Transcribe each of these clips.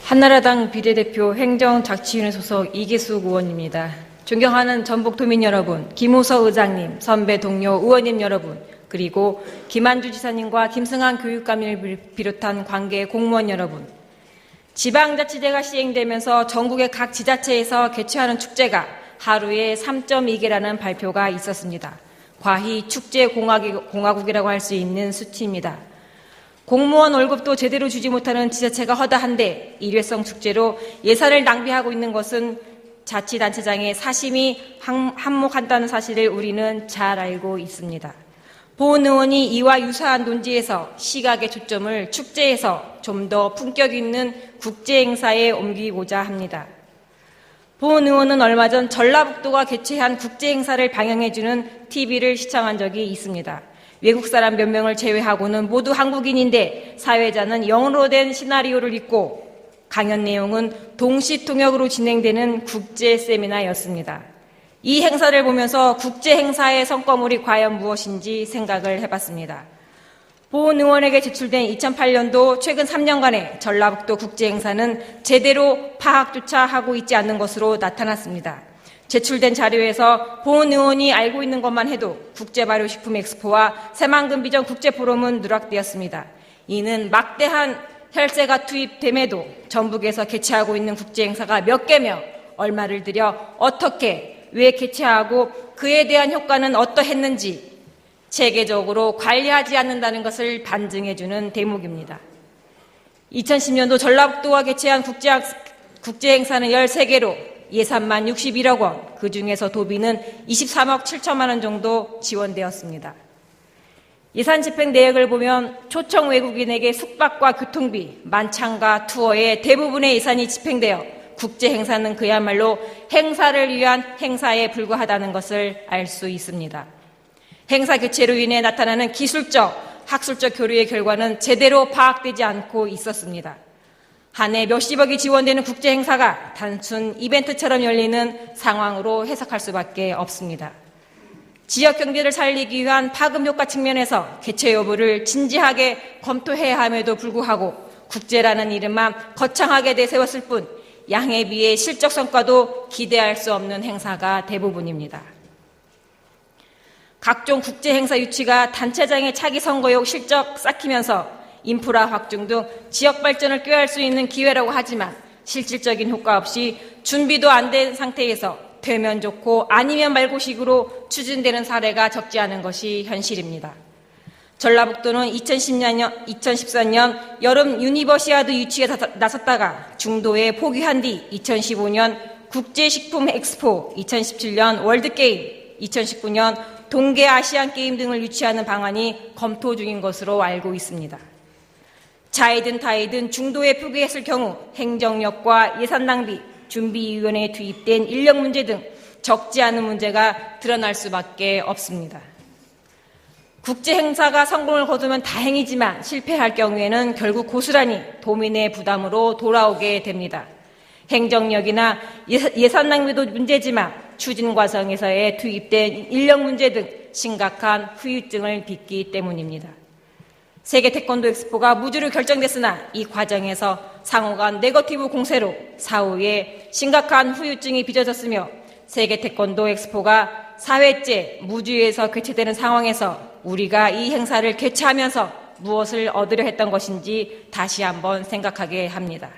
한나라당 비례대표 행정자치위원회 소속 이기숙 의원입니다. 존경하는 전북도민 여러분, 김우서 의장님, 선배 동료 의원님 여러분, 그리고 김한주 지사님과 김승한 교육감을 비롯한 관계 공무원 여러분, 지방자치제가 시행되면서 전국의 각 지자체에서 개최하는 축제가 하루에 3.2개라는 발표가 있었습니다. 과히 축제공화국이라고 할 수 있는 수치입니다. 공무원 월급도 제대로 주지 못하는 지자체가 허다한데 일회성 축제로 예산을 낭비하고 있는 것은 자치단체장의 사심이 한몫한다는 사실을 우리는 잘 알고 있습니다. 보은 의원이 이와 유사한 논지에서 시각의 초점을 축제에서 좀 더 품격 있는 국제행사에 옮기고자 합니다. 보은 의원은 얼마 전 전라북도가 개최한 국제행사를 방영해주는 TV를 시청한 적이 있습니다. 외국 사람 몇 명을 제외하고는 모두 한국인인데 사회자는 영어로 된 시나리오를 읽고 강연 내용은 동시통역으로 진행되는 국제 세미나였습니다. 이 행사를 보면서 국제 행사의 성과물이 과연 무엇인지 생각을 해봤습니다. 보은 의원에게 제출된 2008년도 최근 3년간의 전라북도 국제 행사는 제대로 파악조차 하고 있지 않는 것으로 나타났습니다. 제출된 자료에서 보은 의원이 알고 있는 것만 해도 국제발효식품 엑스포와 새만금 비전 국제포럼은 누락되었습니다. 이는 막대한 혈세가 투입됨에도 전북에서 개최하고 있는 국제행사가 몇 개며 얼마를 들여 어떻게 왜 개최하고 그에 대한 효과는 어떠했는지 체계적으로 관리하지 않는다는 것을 반증해주는 대목입니다. 2010년도 전라북도가 개최한 국제행사는 13개로 예산만 61억 원, 그중에서 도비는 23억 7천만 원 정도 지원되었습니다. 예산 집행 내역을 보면 초청 외국인에게 숙박과 교통비, 만찬과 투어의 대부분의 예산이 집행되어 국제 행사는 그야말로 행사를 위한 행사에 불과하다는 것을 알 수 있습니다. 행사 개최로 인해 나타나는 기술적, 학술적 교류의 결과는 제대로 파악되지 않고 있었습니다. 한 해 몇십억이 지원되는 국제 행사가 단순 이벤트처럼 열리는 상황으로 해석할 수밖에 없습니다. 지역 경제를 살리기 위한 파급 효과 측면에서 개최 여부를 진지하게 검토해야 함에도 불구하고 국제라는 이름만 거창하게 내세웠을 뿐 양에 비해 실적 성과도 기대할 수 없는 행사가 대부분입니다. 각종 국제 행사 유치가 단체장의 차기 선거용 실적 쌓이면서 인프라 확충 등 지역 발전을 꾀할 수 있는 기회라고 하지만 실질적인 효과 없이 준비도 안 된 상태에서 되면 좋고 아니면 말고식으로 추진되는 사례가 적지 않은 것이 현실입니다. 전라북도는 2014년 여름 유니버시아드 유치에 나섰다가 중도에 포기한 뒤 2015년 국제식품 엑스포, 2017년 월드게임, 2019년 동계아시안게임 등을 유치하는 방안이 검토 중인 것으로 알고 있습니다. 자이든 타이든 중도에 포기했을 경우 행정력과 예산 낭비, 준비위원회에 투입된 인력 문제 등 적지 않은 문제가 드러날 수밖에 없습니다. 국제 행사가 성공을 거두면 다행이지만 실패할 경우에는 결국 고스란히 도민의 부담으로 돌아오게 됩니다. 행정력이나 예산 낭비도 문제지만 추진 과정에서의 투입된 인력 문제 등 심각한 후유증을 빚기 때문입니다. 세계 태권도 엑스포가 무주로 결정됐으나 이 과정에서 상호간 네거티브 공세로 사후에 심각한 후유증이 빚어졌으며 세계 태권도 엑스포가 4회째 무주에서 개최되는 상황에서 우리가 이 행사를 개최하면서 무엇을 얻으려 했던 것인지 다시 한번 생각하게 합니다.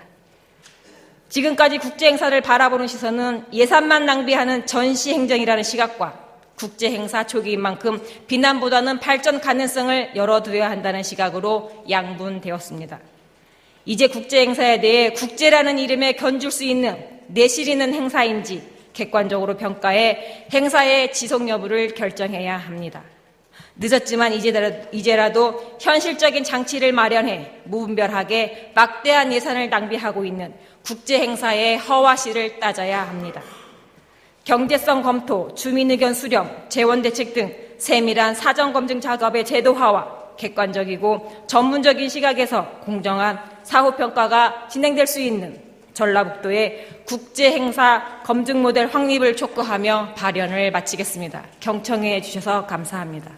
지금까지 국제행사를 바라보는 시선은 예산만 낭비하는 전시행정이라는 시각과 국제행사 초기인 만큼 비난보다는 발전 가능성을 열어두어야 한다는 시각으로 양분되었습니다. 이제 국제행사에 대해 국제라는 이름에 견줄 수 있는 내실 있는 행사인지 객관적으로 평가해 행사의 지속 여부를 결정해야 합니다. 늦었지만 이제라도 현실적인 장치를 마련해 무분별하게 막대한 예산을 낭비하고 있는 국제행사의 허와시를 따져야 합니다. 경제성 검토, 주민의견 수렴, 재원대책 등 세밀한 사전검증 작업의 제도화와 객관적이고 전문적인 시각에서 공정한 사후평가가 진행될 수 있는 전라북도의 국제행사 검증 모델 확립을 촉구하며 발언을 마치겠습니다. 경청해 주셔서 감사합니다.